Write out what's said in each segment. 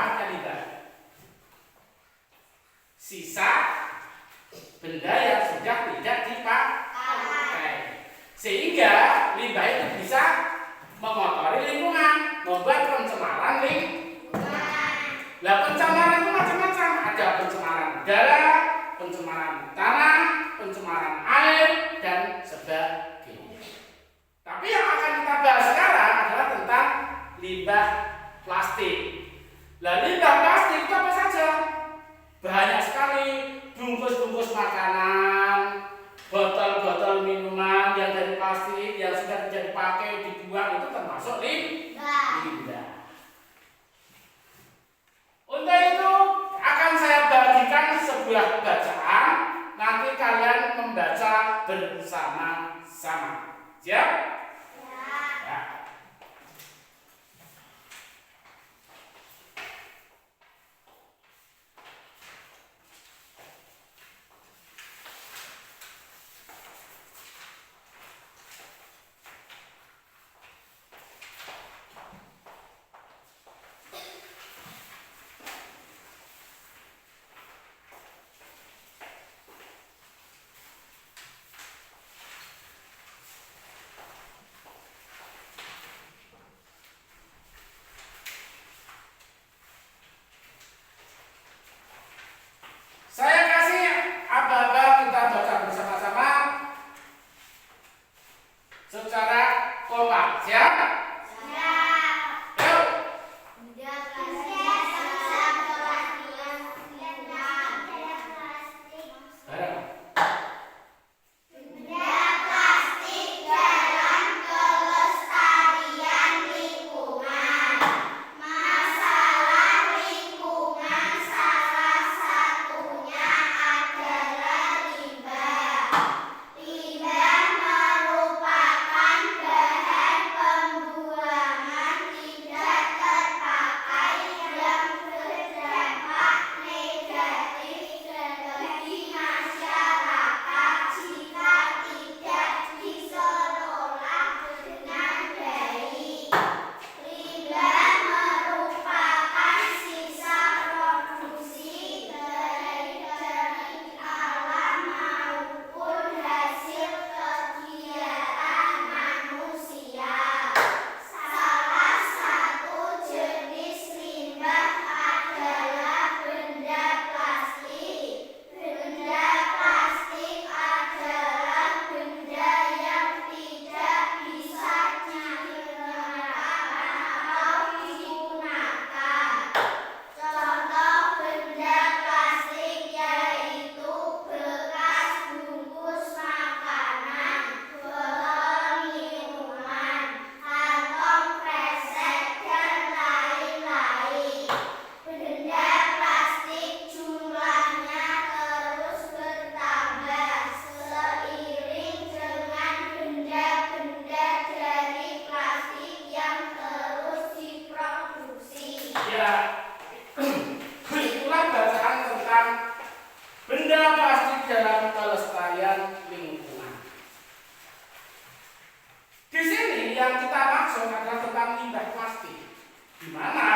manfaatnya limbah? Sisa benda yang sudah tidak dipakai, sehingga limbah itu bisa mengotori lingkungan, membuat pencemaran lingkungan. Nah, pencemaran itu macam-macam, ada pencemaran udara, pencemaran tanah, pencemaran air, dan sebagainya. Tapi yang akan kita bahas sekarang adalah tentang limbah plastik. Nah, limbah plastik itu apa saja? Banyak sekali, bungkus-bungkus makanan, botol-botol minuman yang dari plastik yang sudah tidak dipakai dibuang, itu termasuk limbah. Untuk itu akan saya bagikan sebuah bacaan, nanti kalian membaca bersama-sama. Siap? Ya. Saya kasih aba-aba, kita baca bersama-sama secara kompak. Siap? Siap. Yuk. Bareng. Itulah bacaan tentang benda plastik dalam pelestarian lingkungan. Di sini yang kita maksud adalah tentang limbah plastik, di mana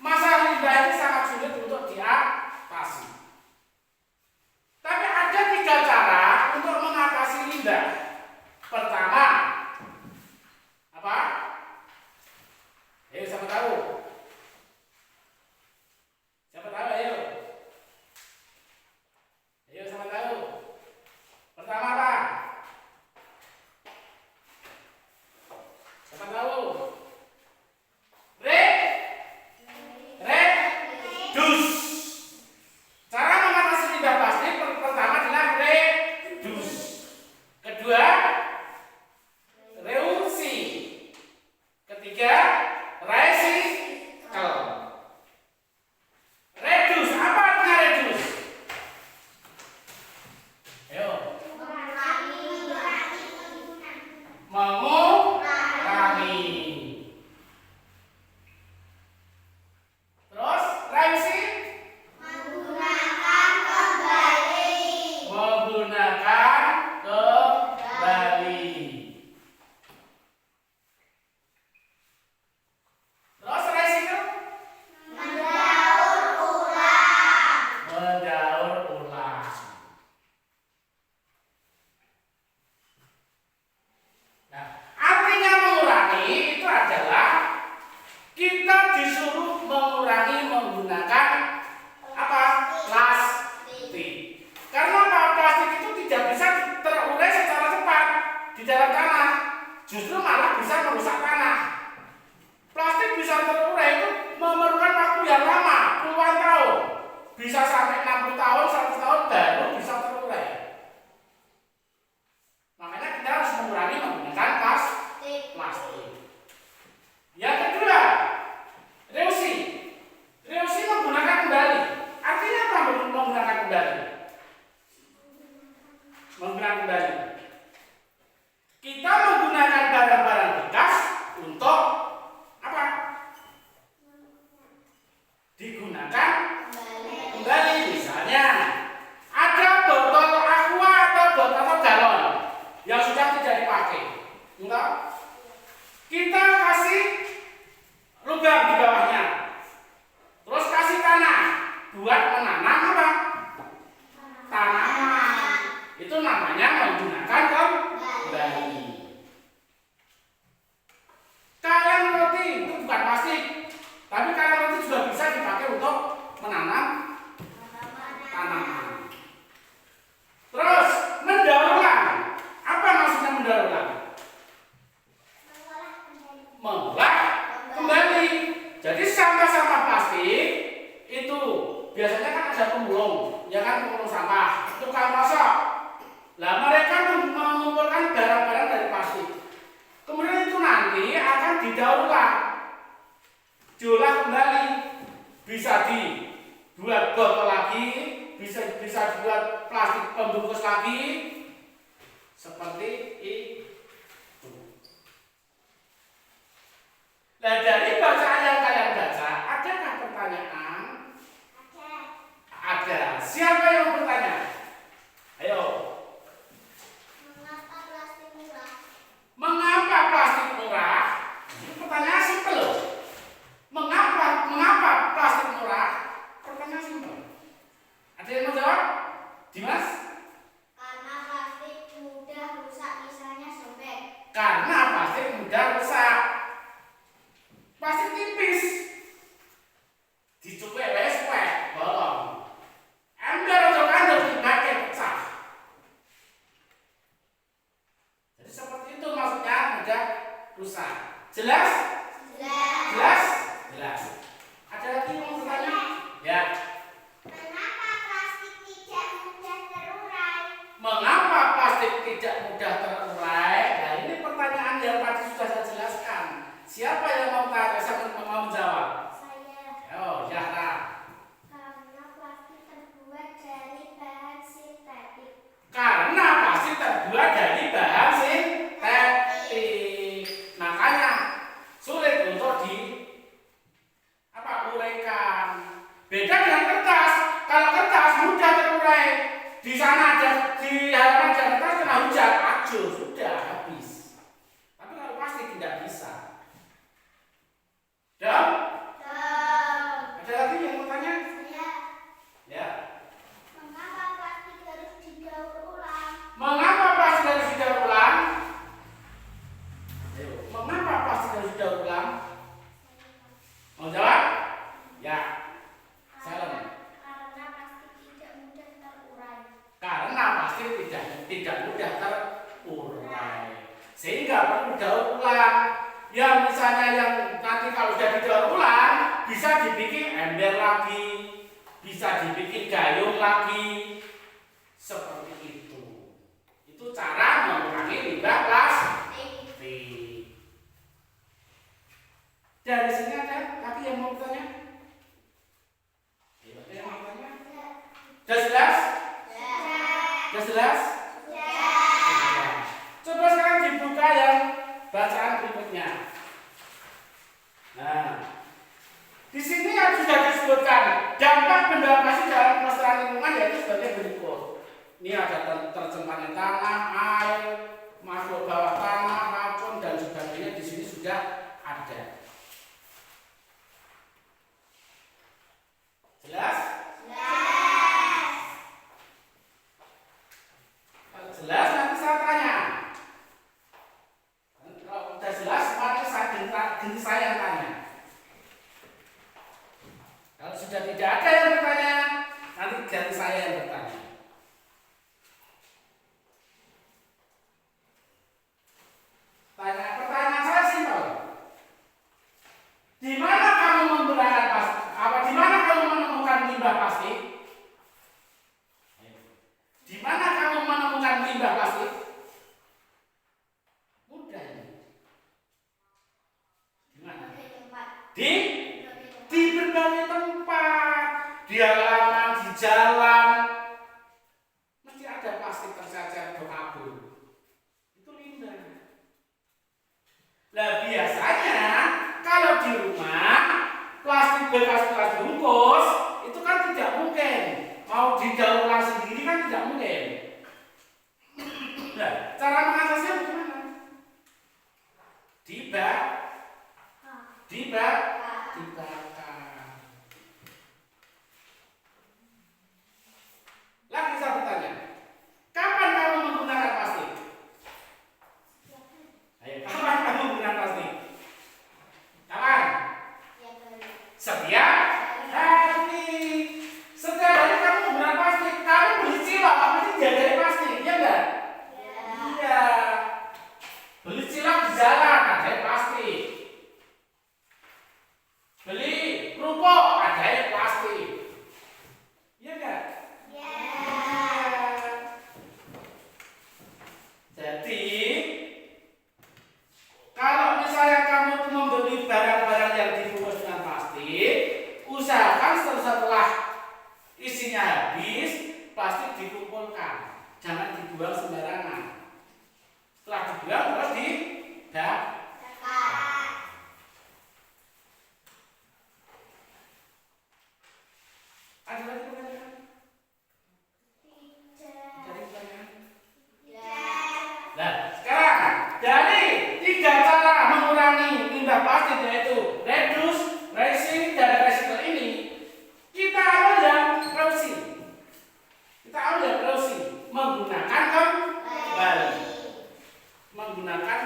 masalah limbah ini sangat sulit untuk diatasi. Tapi ada 3 cara untuk mengatasi limbah. Pertama, apa? Siapa tahu? Siapa tahu? Ayo, siapa tahu? Pertama apa? Siapa tahu? Break. bisa sampai 60 tahun, 100 tahun baru bisa terurai. Makanya kita harus mengurangi menggunakan plastik. Yang kedua, reusi. Reusi menggunakan kembali. Artinya apa menggunakan kembali? Menggunakan kembali. Kita menggunakan barang-barang bekas untuk apa? Digunakan kembali. Misalnya ada botol aqua atau galon yang sudah tidak dipakai, enggak? Kita kasih lubang di bawahnya, terus kasih tanah buat menanam apa? Tanaman. Itu namanya menggunakan kembali. Kaleng roti itu bukan plastik, tapi kaleng roti juga bisa dipakai untuk menanam tanaman. Terus mendaur ulang. Apa maksudnya mendaur ulang? Mengolah kembali. Jadi sampah-sampah plastik itu biasanya kan ada pemulung, ya kan, pemulung sampah, tukang rosok. Lah mereka mengumpulkan barang-barang dari plastik. Kemudian itu nanti akan didaur ulang, diolah kembali, bisa dibuat botol lagi, bisa dibuat plastik pembungkus lagi, seperti itu. Nah, dari bacaan yang kalian baca, adakah pertanyaan? Ada. Siapa yang bertanya? Ayo. Mengapa plastik murah? Ini pertanyaan simpel loh. Mengapa plastik murah? Pertanyaan simpel. Ada yang mau jawab? Dimas? Karena plastik mudah rusak, misalnya sobek. Karena plastik mudah rusak. Plastik tipis. Dicupek wes bolong. Ember atau kandung dipakai pecah. Jadi seperti itu maksudnya mudah rusak. Jelas? Jelas? Jelas. Ada lagi yang mau bertanya? Ya. Mengapa plastik tidak mudah terurai? Mengapa plastik tidak mudah terurai? Nah, ini pertanyaan yang tadi sudah saya jelaskan. Siapa yang mau tanya? Siapa yang mau menjawab? Saya. Oh, Zahra. Karena plastik terbuat dari bahan sintetik. Karena plastik terbuat dari bahan sintetik. Makanya sulit untuk uraikan. Beda dengan kertas. Kalau kertas mudah terurai. Di sana ada di halaman kertas kena hujan, acuh, sudah habis. Tapi kalau plastik tidak bisa. Dan ada lagi yang mau tanya? Saya. Ya. Mengapa plastik harus didaur ulang? Mengapa plastik harus didaur ulang? Ayo, mengapa plastik harus didaur ulang? Mau jawab? Ya. Salam. Karena plastik tidak mudah terurai. Karena plastik tidak mudah terurai. Sehingga perlu daur ulang. Yang misalnya yang nanti kalau sudah didaur ulang bisa dibikin ember lagi, bisa dibikin gayung lagi, seperti itu. Itu cara mengurangi limbah plastik. Dari sini ada lagi yang mau bertanya? Ada yang mau bertanya? Sudah jelas? Sudah jelas? Coba sekarang dibuka yang bacaan berikutnya. Nah, di sini yang sudah disebutkan dampak benda plastik dalam kelestarian lingkungan yaitu sebagai berikut. Ini ada tercemparnya tanah, air, masuk bawah tanah, racun dan sebagainya. Di sini sudah ada. Jelas? Kalau jelas nanti saya tanya. Kalau udah jelas, mari saya yang tanya. Kalau sudah tidak ada yang bertanya, nanti ganti saya yang bertanya. Pertanyaan saya simpel. Di mana kamu menggunakan plastik? Di mana kamu menemukan limbah plastik? di halaman, di jalan, mesti ada plastik tercecer berkabut. Itu limbah. Nah biasanya kalau di rumah plastik bekas bungkus itu kan tidak mungkin mau didaur ulang sendiri, kan tidak mungkin. Nah cara mengatasinya bagaimana? Dibakar. Lagi saya bertanya, kapan kamu menggunakan plastik? Ayo, kapan kamu menggunakan plastik? Kapan? Setiap hari. Setiap hari kamu menggunakan plastik. Kamu beli cilok, pasti dari plastik, ya enggak? Iya. Beli cilok di jalan, ada plastik. Beli kerupuk, ada plastik. Iya enggak? Jadi, kalau misalnya kamu membeli barang-barang yang dibungkus dengan plastik, usahakan setelah isinya habis, plastik dikumpulkan, jangan dibuang sembarangan. Setelah dibuang terus dibakar. Ada lagi pertanyaan? Dari pertanyaan? Nah, sekarang dari 3 cara mengurangi limbah plastik, yaitu reduce, recycle, dan recycle ini, kita ambil yang reduce, menggunakan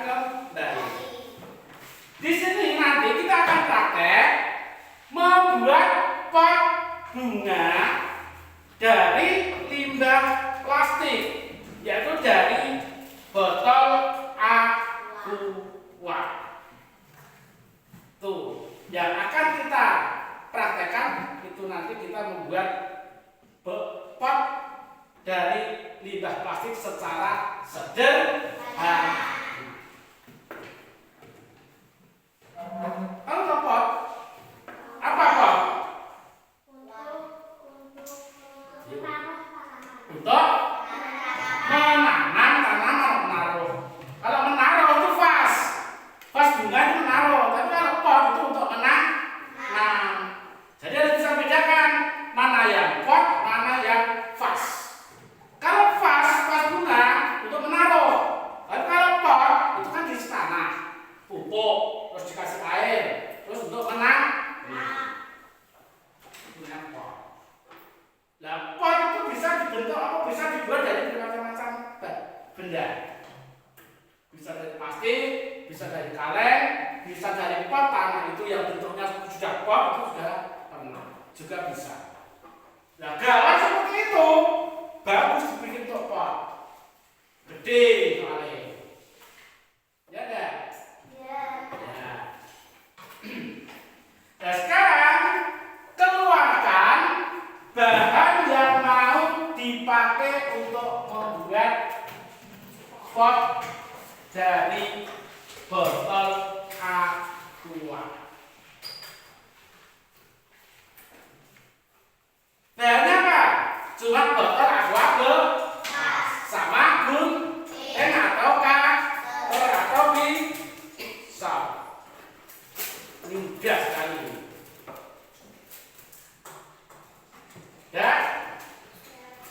kembali. Di sini nanti kita akan praktek membuat pot bunga dari limbah plastik, yaitu dari botol aqua. Tuh, yang akan kita praktekkan itu nanti kita membuat pot dari limbah plastik secara sederhana. Apa pot? Apa pot? Untuk menanam tanaman, menaruh. Kalau menaruh itu vas bunga itu menaruh. Tapi kalau pot itu untuk menanam. Jadi harus bisa bedakan mana yang pot, mana yang vas. Kalau vas bunga untuk menaruh. Tapi kalau pot itu kan diisi tanah, pupuk, terus dikasih air, terus untuk menanam. Punya pot. Nah, pot itu bisa dibentuk apa? Bisa dibuat dari bermacam-macam benda. Bisa dari plastik, bisa dari kaleng, bisa dari pot tanah itu yang bentuknya sudah pot itu sudah pernah juga bisa. Nah, galon seperti itu bagus dibikin untuk pot, gede soalnya. Ya enggak? Ya. Nah sekarang keluarkan bahan yang mau dipakai untuk membuat pot dari botol aqua. Bahannya apa? Cuma botol aqua sama gunting atau cutter atau pisau. Ini mudah sekali. Dan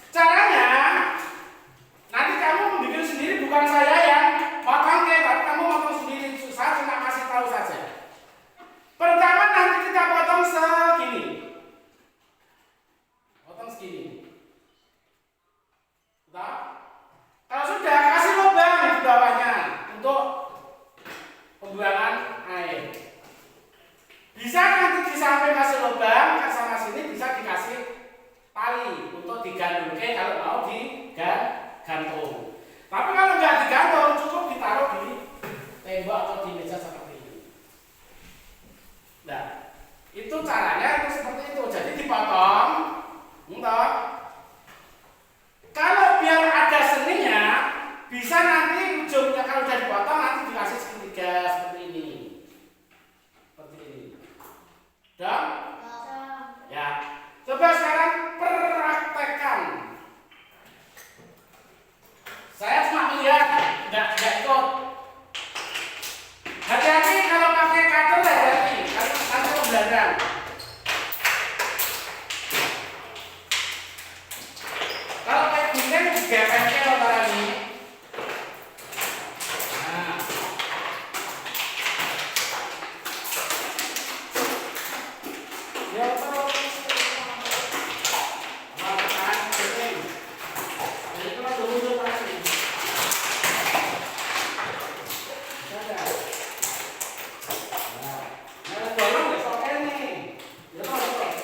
caranya nanti kamu membuat sendiri, bukan saya yang potong tapi kamu potong sendiri. Saya cuma kasih tahu saja. Pertama nanti kita potong segini. Coba sekarang praktekkan. Saya cuma melihat, nggak ikut. Hati-hati kalau pakai cutter, hati-hati karena pembelajaran. Kalau kayak gini juga pensil antara ini. Nah. Ya terus. Makan kuning. Jadi kalau dulu pasti. Ada. Nah, bolong besok ini. Ya terus.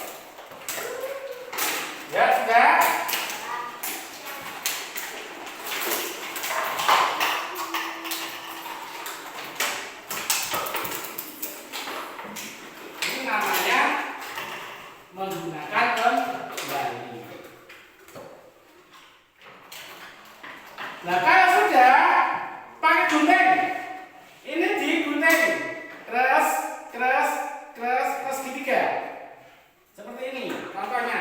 Ya sudah. Namanya menggunakan kembali. Nah kalau sudah pakai gunting, ini digunting, keras, segitiga, seperti ini. Contohnya,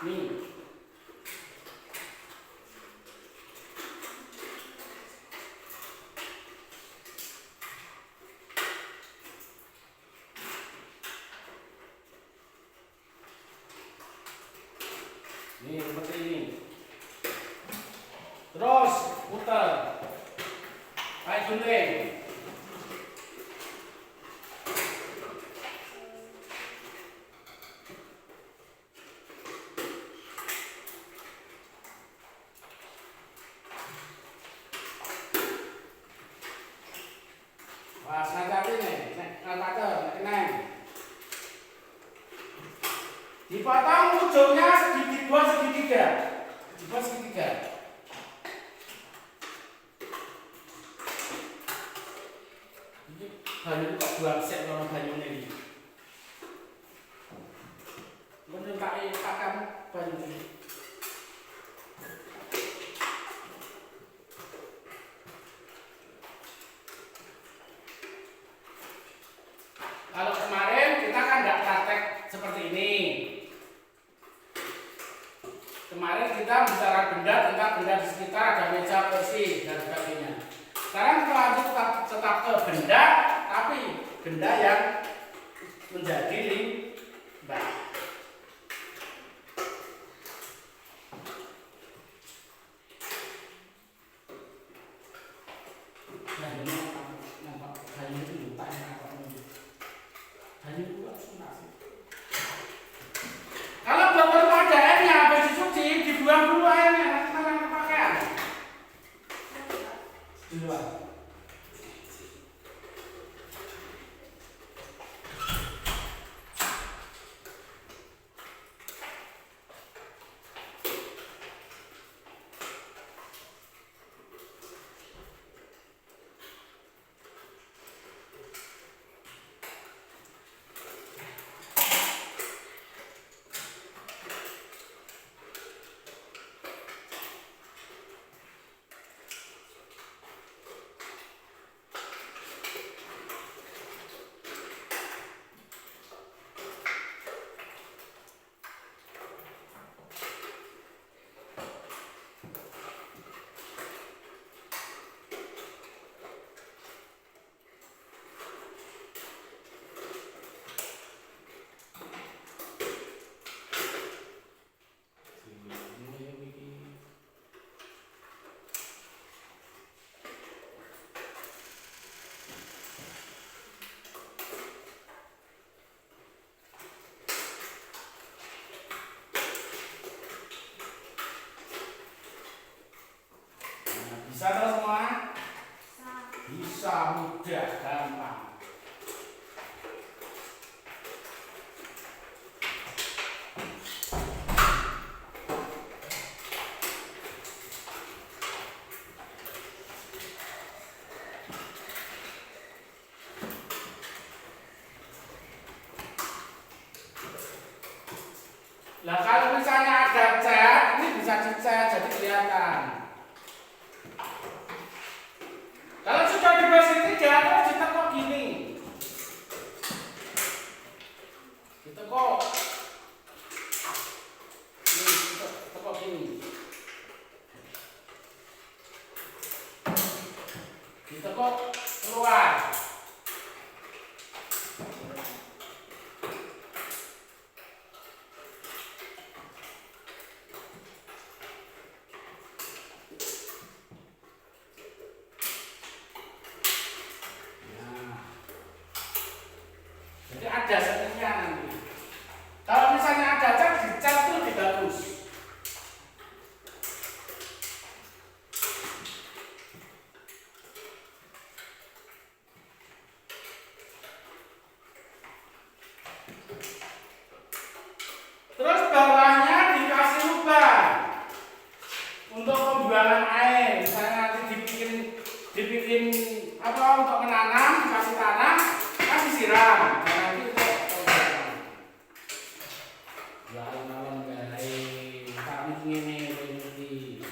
nih. Nih seperti ini. Terus putar. Kayak gunting. Wah, sengaja ini, nek dipotong ujungnya dibuat segitiga. Dibuat segitiga. Ini banyu kok buang sek ono banyu ini. Menurut pakai banyu ini. Kalau kemarin kita kan nggak praktek seperti ini. Kemarin kita bicara benda tentang benda di sekitar, ada meja, kursi, dan sebagainya. Sekarang kita lanjut tetap ke benda, tapi benda yang menjadi limbah. Nah, ini nampak kayu itu lupa yang kayu itu langsung nasi. Kalau belum ada airnya, habis dicuci, dibuang dulu airnya, nanti malah kepakaian. Di luar. Bisa terus semua? Bisa, mudah, gampang. Nah kalau misalnya ada cat, ini bisa dicat jadi kelihatan. Kalau sudah di bawah segitiga, terus ditekuk gini. ada seninya nanti. Kalau misalnya ada cat, dicat itu lebih bagus. Terus bawahnya dikasih lubang untuk pembuangan air. Misalnya nanti dibikin apa untuk menanam, dikasih tanah, kan disiram. Nah, nanti untuk pembuangan. Malam-malam guys, kami ini berhenti.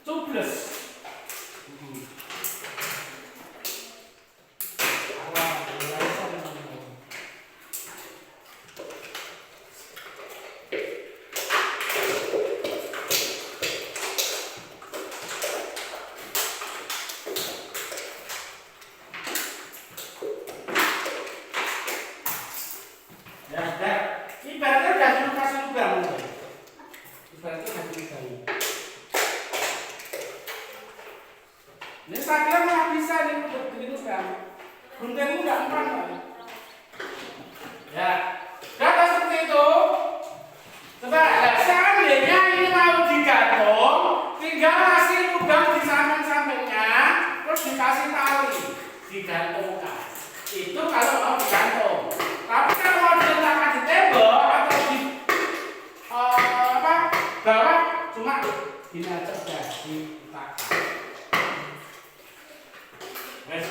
Coblos. Ibaratnya udah dulu kasih lubang. Ibaratnya udah dulu kasih. Ini saya kira nggak bisa nih untuk begitu kan. Guntingmu nggak empan kan? Ya, data seperti itu. Coba, ya, seandainya ini mau digantung, tinggal kasih lubang di samping-sampingnya, terus dikasih tali, digantungkan. Itu kalau mau digantung. Tapi kalau mau diletakkan di tembok atau di bawah, cuma gini aja udah diletakkan. Wes.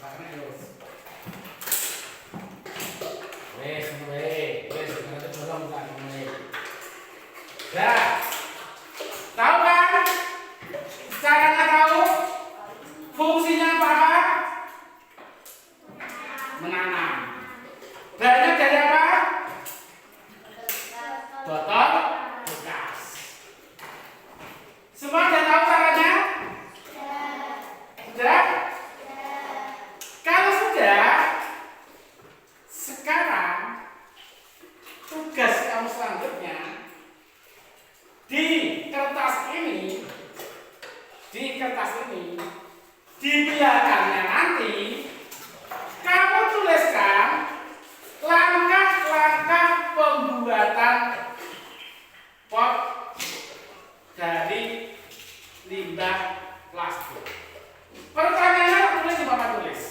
Makanya terus. Wes, nanti bolong enggak mulai. Ya. Tahu kan? Caranya tahu? Fungsinya apa? Menanam. Bahannya dari apa? Botol bekas. Semua sudah tahu caranya? Sudah? Kalau sudah, sekarang tugas kamu selanjutnya di kertas ini dibiarkannya nanti kamu tuliskan langkah-langkah pembuatan pot dari limbah plastik. Pertanyaannya tulis di papan tulis.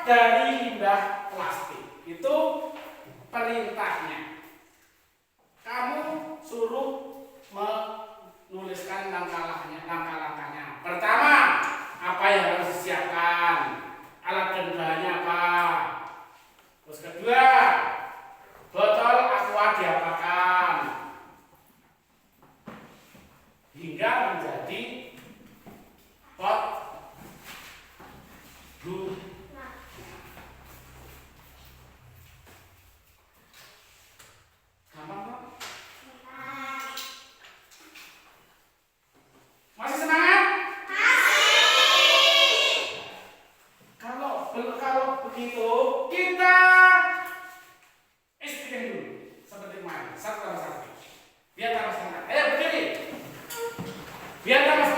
Dari limbah plastik itu perintahnya. Kamu suruh menuliskan langkah-langkahnya. Pertama, apa yang harus disiapkan? Alat dan bahannya apa? Terus kedua, botol aqua diapakan hingga menjadi pot blue. Masih semangat? Masih. Kalau begitu kita istiqin dulu seperti kemarin, satu tambah satu. Biar tambah semangat. Ayo berdiri. Biar tambah semangat.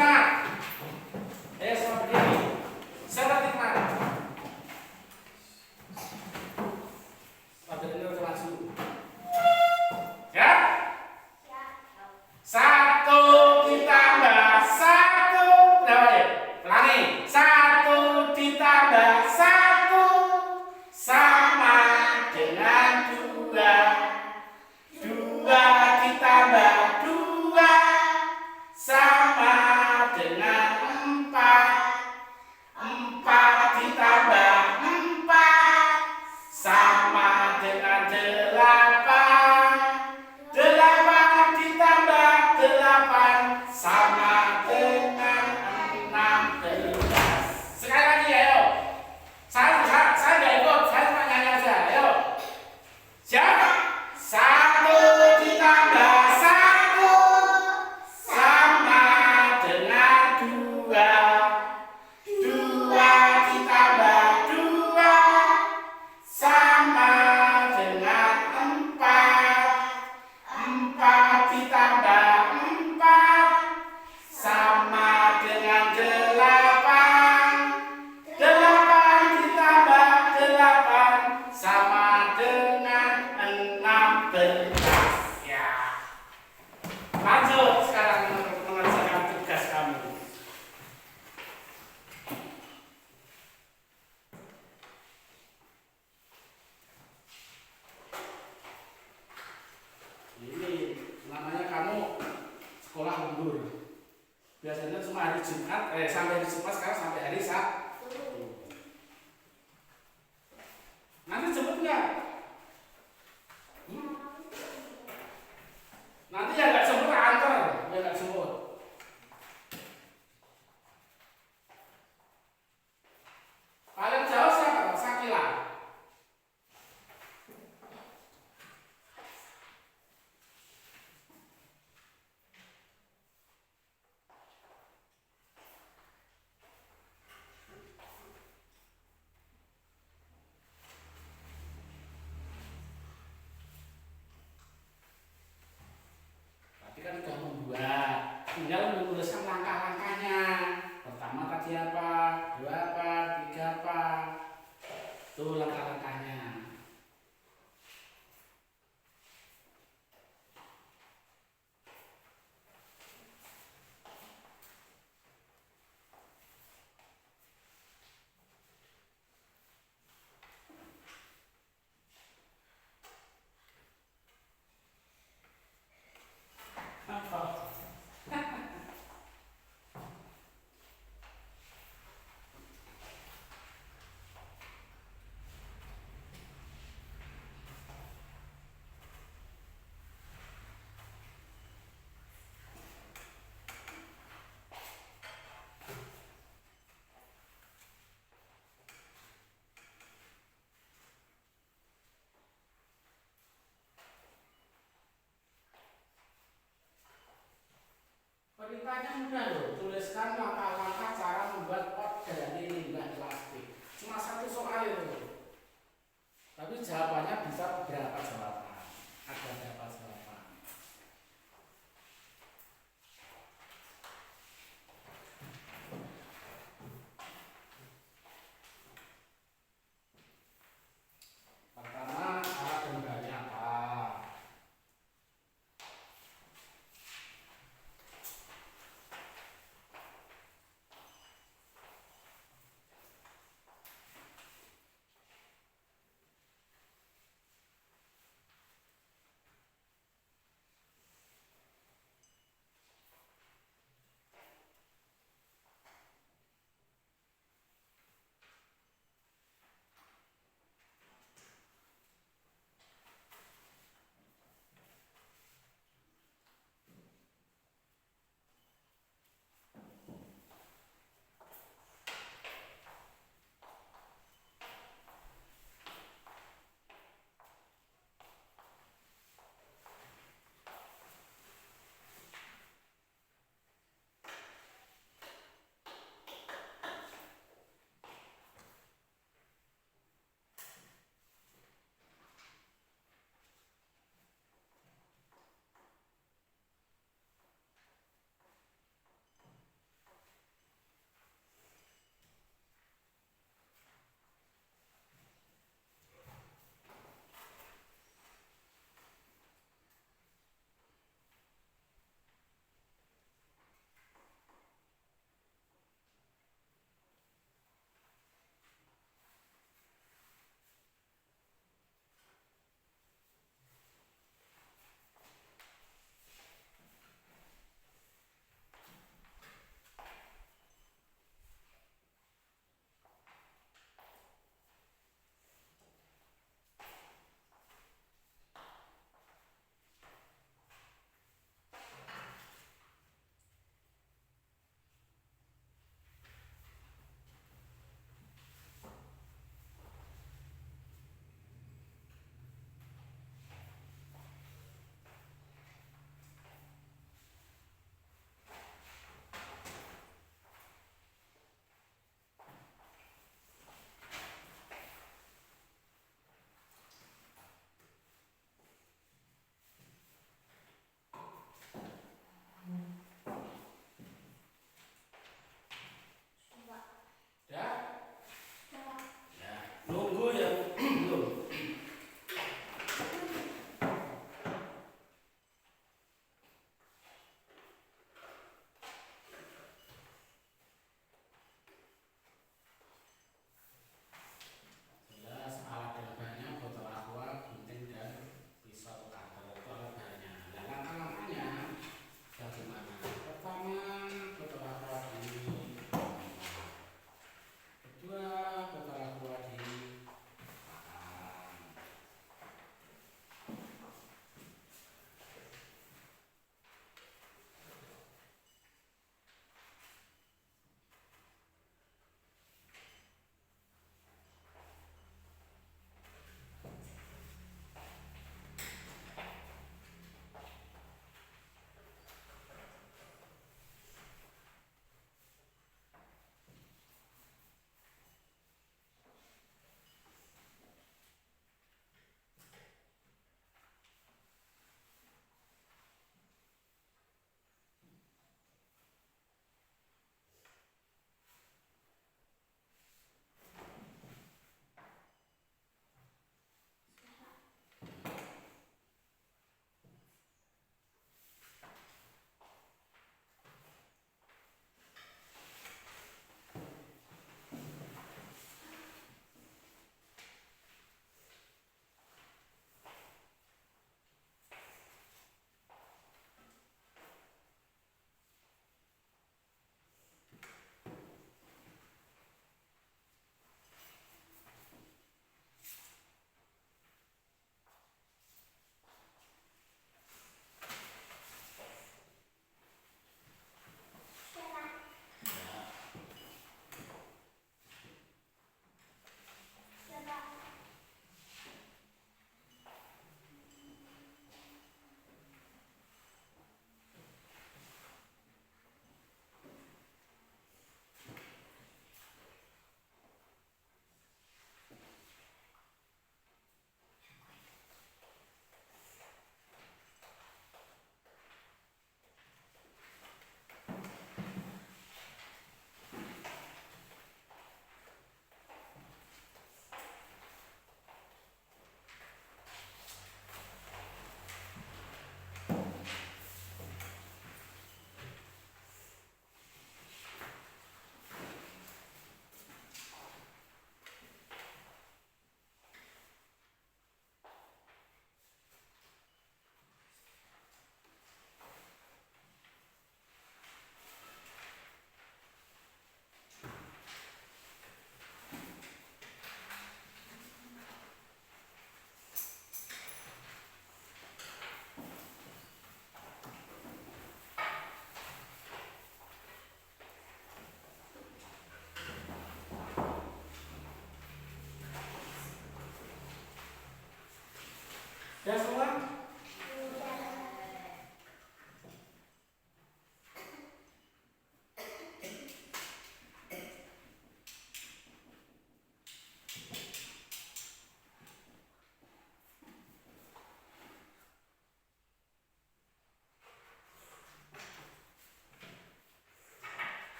sekolah lembur. Biasanya cuma hari Jumat, sampai hari Jumat, sekarang sampai hari Sabtu. Nanti jemput nggak? Nanti yang nggak jemput antar, yang nggak jemput. Paling jauh siapa? Sakila. Tadi kan udah membuat, tinggal menuliskan langkah-langkahnya. Pertama tadi apa, dua apa, tiga apa, itu langkah-langkahnya. Apa? Perintahnya mudah loh, tuliskan langkah-langkah cara membuat pot dari limbah plastik. Cuma satu soal itu. Tapi jawabannya bisa beberapa jawaban. Ada beberapa jawaban. Pertama, alat dan bahannya apa?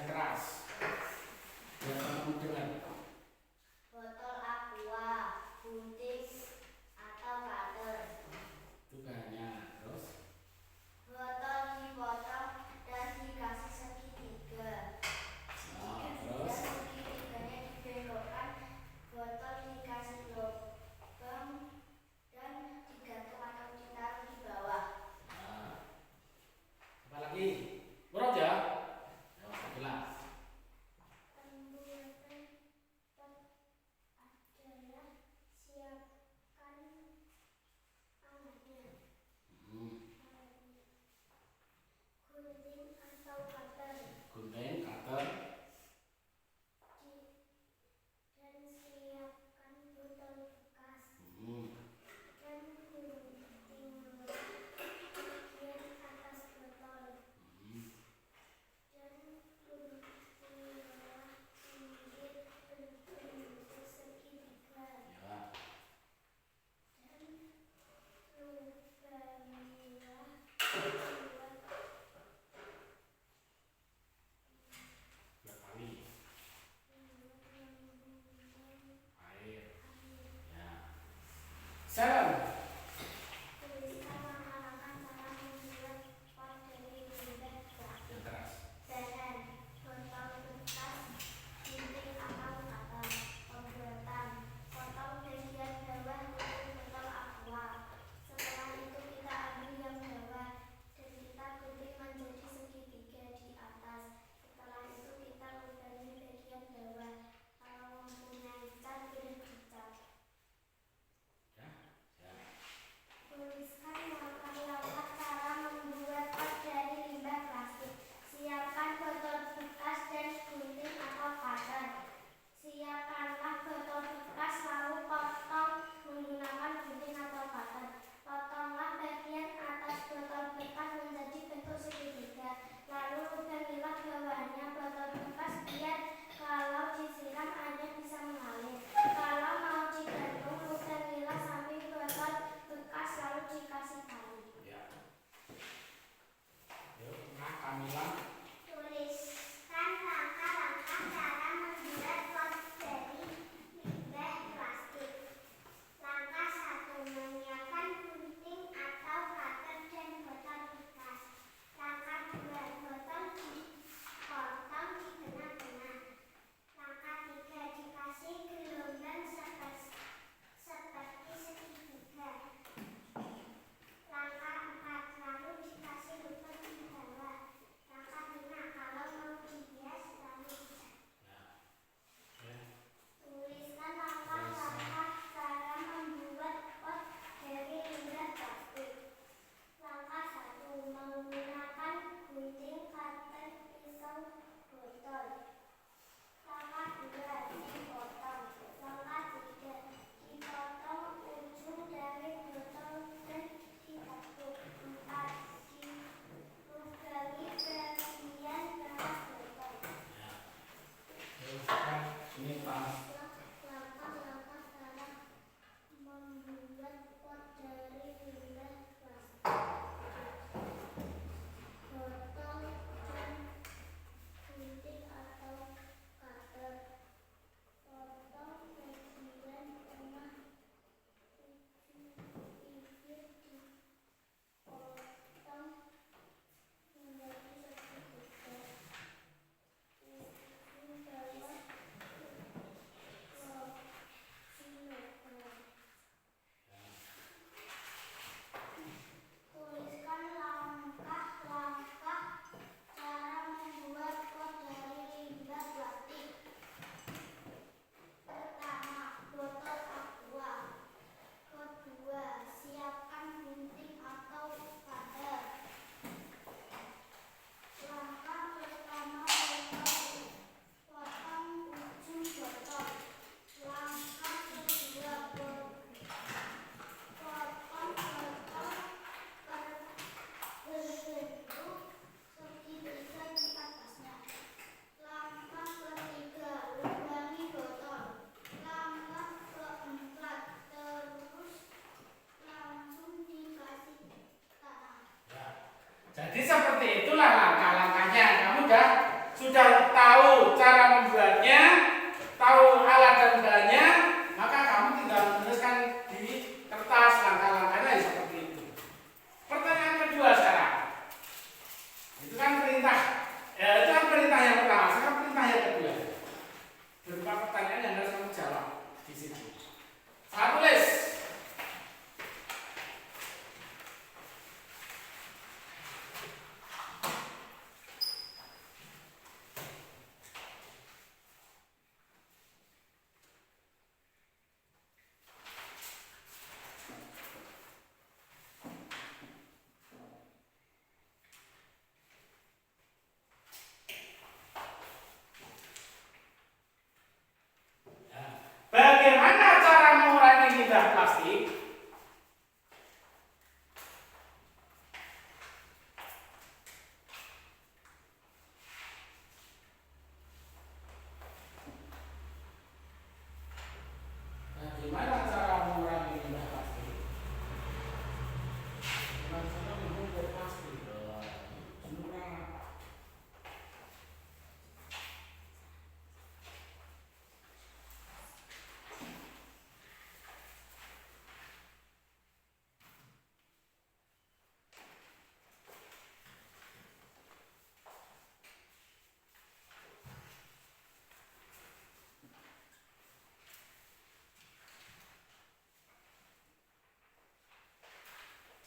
yang keras. Biar kamu dengar. Botol aqua, gunting atau cutter. Itu banyak. Terus Botol dipotong dan dikasih segitiga. terus Segitiganya dibelokkan, botol dikasih lubang dan digantung atau ditaruh di bawah. apa lagi? Urut ya. Jelas. Pembuatan adalah siapkan alatnya. Gunting atau cutter Gunting, cutter, dan siapkan botol bekas dan guntinglah bagian atas botol dan guntinglah pinggir berbentuk segitiga ya. dan lubangilah buat Dua kali air. Ya. Salam. tuliskan langkah-langkah cara membuat pot dari limbah plastik. Yang keras. Bahan botol bekas, gunting atau cutter. Pembuatan potong bagian bawah untuk botol aqua. Setelah itu kita ambil yang bawah dan kita gunting menjadi segitiga di atas. Setelah itu kita lubangi bagian bawah. Kalau mempunyai cat, boleh dicat. Ya. Ya. Tuliskan langkah-langkah cara membuat pot dari limbah plastik. Siapkan botol bekas dan gunting atau cutter. Siapkanlah botol bekas lalu potong menggunakan gunting atau cutter. Potonglah bagian atas botol bekas menjadi bentuk segitiga. Lalu lubangilah bawahnya botol bekas biar kalau disiram airnya bisa mengalir. Kalau mau digantung, lubangilah samping botol bekas lalu dikasih tali. Ya. Yuk, nah Kamila. Tuliskan langkah-langkah cara membuat pot dari limbah plastik. Langkah 1. Menyiapkan gunting atau cutter dan botol bekas. Langkah 2. Botol dipotong di tengah-tengah. Langkah 3. Dikasih gelombang seperti segitiga. Langkah 4. Lalu dikasih lubang di bawah. Langkah 5. Kalau mau dihias lalu dicat. Ya. Tuliskan langkah-langkah cara membuat pot dari limbah plastik. Langkah 1. Menggunakan gunting, cutter, pisau, botol. Langkah 2. Dipotong. Langkah 3. Dipotong ujung dari botol dan ditekuk. 4. Dilubangi bagian bawah botol. Terus kan ini pas. Langkah-langkah cara membuat pot dari limbah plastik. Botol dan gunting atau cutter. Potong bagian tengah, ujung bibir dipotong menjadi segitiga. Ujung bawah tuliskan langkah-langkah cara membuat pot dari limbah plastik. Pertama, botol aqua. Kedua, siapkan gunting atau cutter. Langkah pertama, potong ujung botol. Langkah kedua, potong botol berbentuk segitiga di atasnya. Langkah ketiga, lubangi botol. Langkah keempat, terus langsung dikasih tanah. Ya. Jadi seperti itulah langkah-langkahnya. Kamu udah sudah tahu cara membuatnya, tahu alat dan bahannya, maka kamu tinggal menuliskan di kertas langkah-langkahnya seperti itu. Pertanyaan kedua sekarang, itu kan perintah, itu kan perintah yang pertama. Sekarang perintah yang kedua, berupa pertanyaan yang harus kamu jawab di situ. Saya tulis. Bagaimana cara mengurangi limbah plastik? Bagaimana cara mengurangi limbah plastik? Dengan cara mengukur plastik.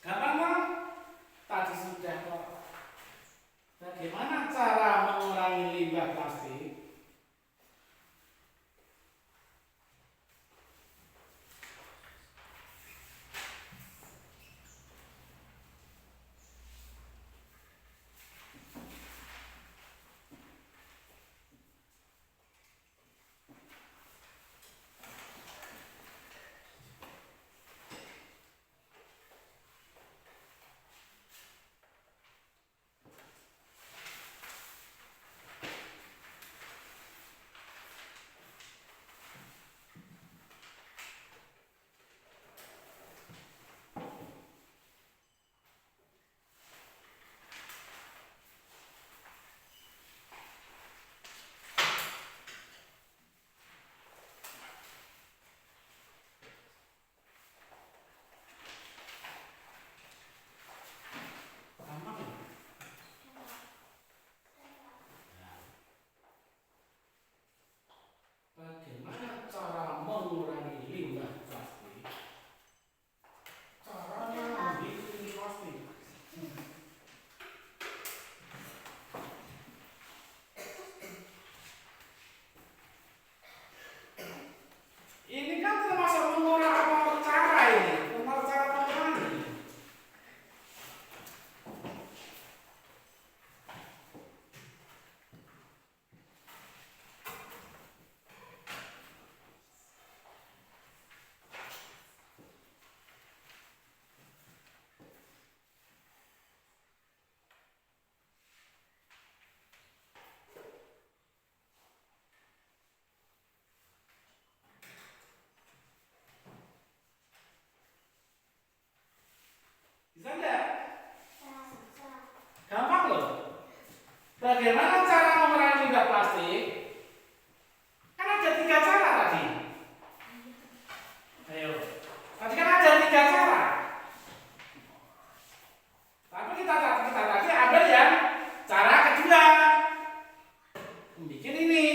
Gampang kan? Tadi sudah kok. Bagaimana cara mengurangi limbah plastik? Gampang ya? Bagaimana cara mengurangi limbah plastik? Caranya bikin plastik. Ini kan termasuk mengurangi cara ini, termasuk cara mengurangi. Bisa enggak? Gampang loh. Bagaimana cara mengurangi limbah plastik? Kan ada 3 cara tadi. Ayo. Tadi kan ada 3 cara. Tapi kita tadi ambil yang cara kedua. Bikin ini.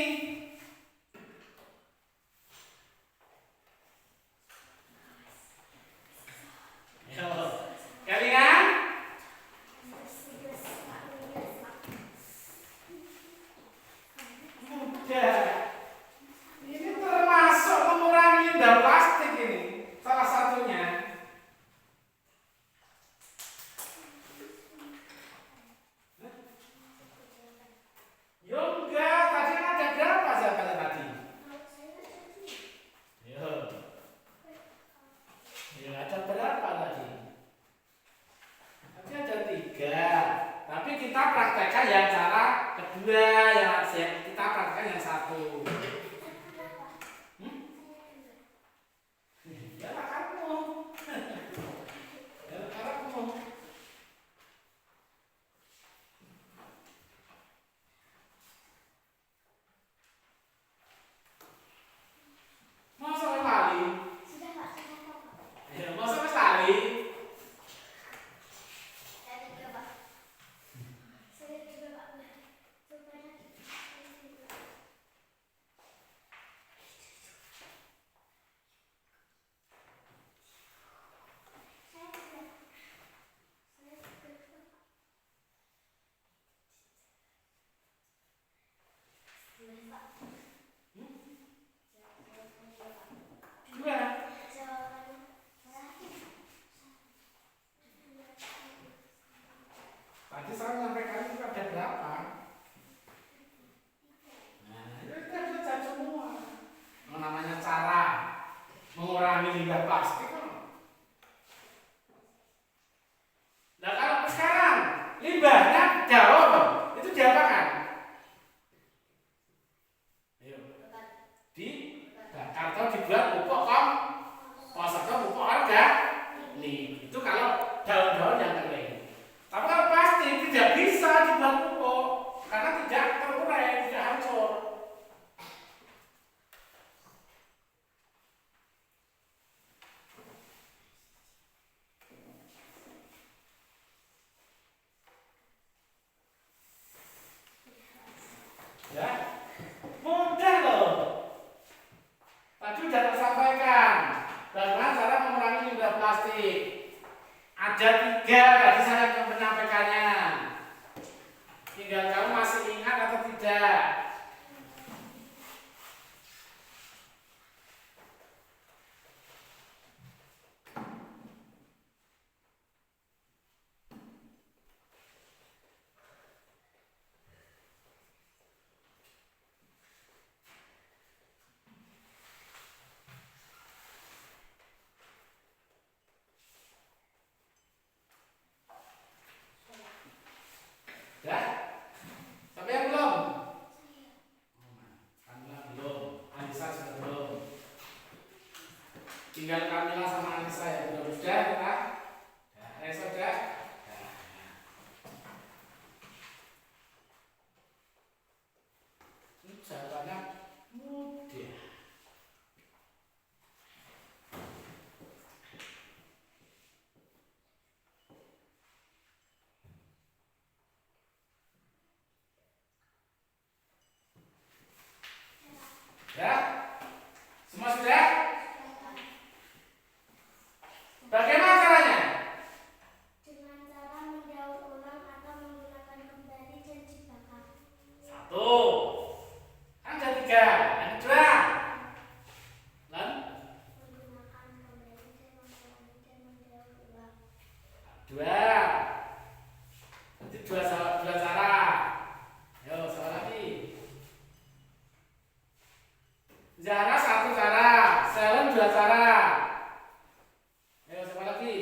Ayo. Kalian? Mudah. Ini termasuk mengurangi limbah plastik ini. Salah satunya. Yo enggak, tadi kan ada berapa zakat tadi? Yo. Yo ada berapa tadi? Tadi ada 3. Tapi kita praktekkan yang cara kedua, yang kita praktekkan yang 1. Ya kamu. Ya kamu. Dua. Tadi saya menyampaikan itu ada berapa? Nah, itu ada semua. Yang namanya cara mengurangi limbah plastik. Nah kalau sekarang limbahnya jauh, itu diapakan? Ayo. Dibakar atau dibuat pupuk kompost atau pupuk organik. Itu kalau daun-daun yang kering. Tapi kalau plastik tidak bisa dibuat pupuk karena tidak terurai, tidak hancur. Ya, mudah loh. Tadi sudah saya sampaikan bagaimana cara mengurangi limbah plastik. Ada 3 tadi saya yang menyampaikannya. Tinggal kamu masih ingat atau tidak? Ya? Sampai yang belum? Kamila belum, Anissa sudah belum. Tinggal Kamila sama Anissa ya, belum sudah kita? Reza sudah? Ini jawabannya mudah. Ya? Semua sudah? Bagaimana caranya? Dengan cara mendaur ulang atau menggunakan kembali dan dibakar. 1. Kan ada 3. Yang kedua? Dan? Menggunakan kembali dan mengulangi dan mendaur ulang. 2. Berarti dua cara. Ayo, salah lagi. Zara 1 cara, Selen 2 cara. Ayo, siapa lagi?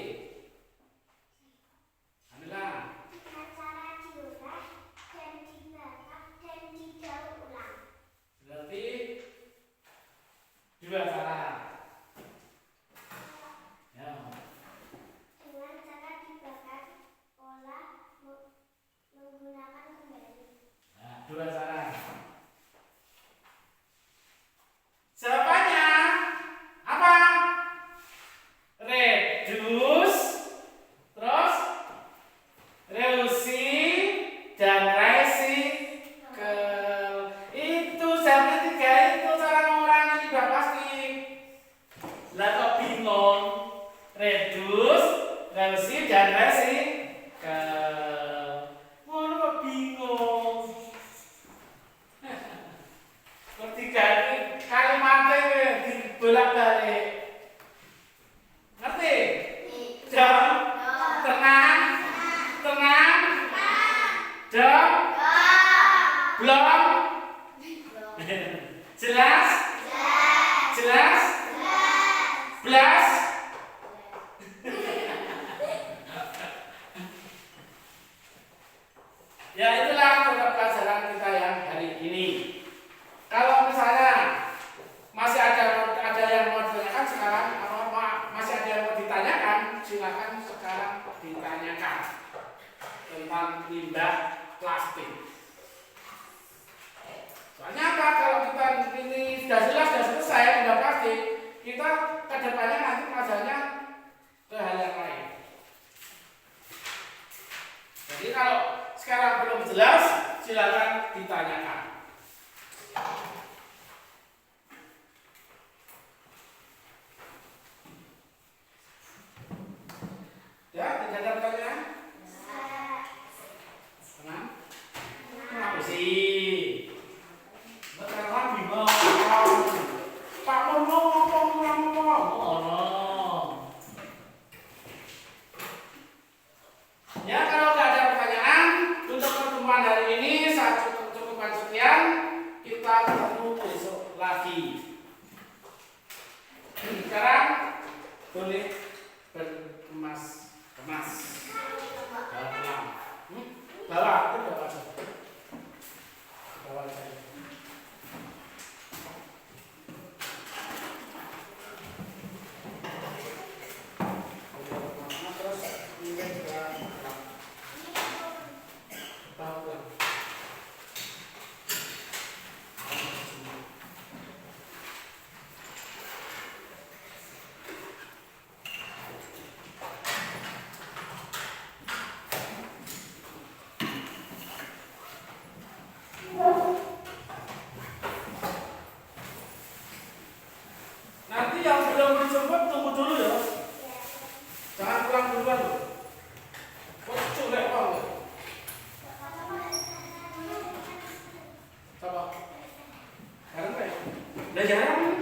Kamila. Dengan cara diolah dan dibakar dan didaur ulang. Berarti 2 cara. Ya. Dengan cara dibakar, olah, menggunakan kembali. Nah, 2 cara. Jawabannya apa? Reduce, terus reduksi dan recycle. Itu jawaban 3 itu cara mengurangi limbah plastik. Lah kok bingung? Reduce, reduksi dan recycle. Ngono kok bingung? Ketiga ini kalimatnya dibolak-balik. Ngerti? Jam, tenang, tenang, jam, belum, jelas, jelas, belas. Ya itulah program pelajaran kita yang hari ini. Kalau misalnya masih ada yang mau ditanyakan sekarang, masih ada yang mau ditanyakan, silakan sekarang ditanyakan tentang limbah plastik. Soalnya apa? Kalau kita ini sudah jelas, sudah selesai limbah plastik, kita kedepannya nanti pelajarannya ke hal yang lain. Jadi kalau sekarang belum jelas, silakan ditanyakan. Ya, tidak ada pertanyaan? Tenang. Kenapa sih? pertemuan hari ini saya cukupkan sekian. Kita ketemu besok lagi. Sekarang boleh berkemas-kemas. Bawa, itu bawa aja. Bawa aja. Terus ini juga bawa. Nanti yang belum dijemput tunggu dulu ya. Jangan pulang duluan loh. Kok culek banget. Coba. Karena ya. Udah jarang.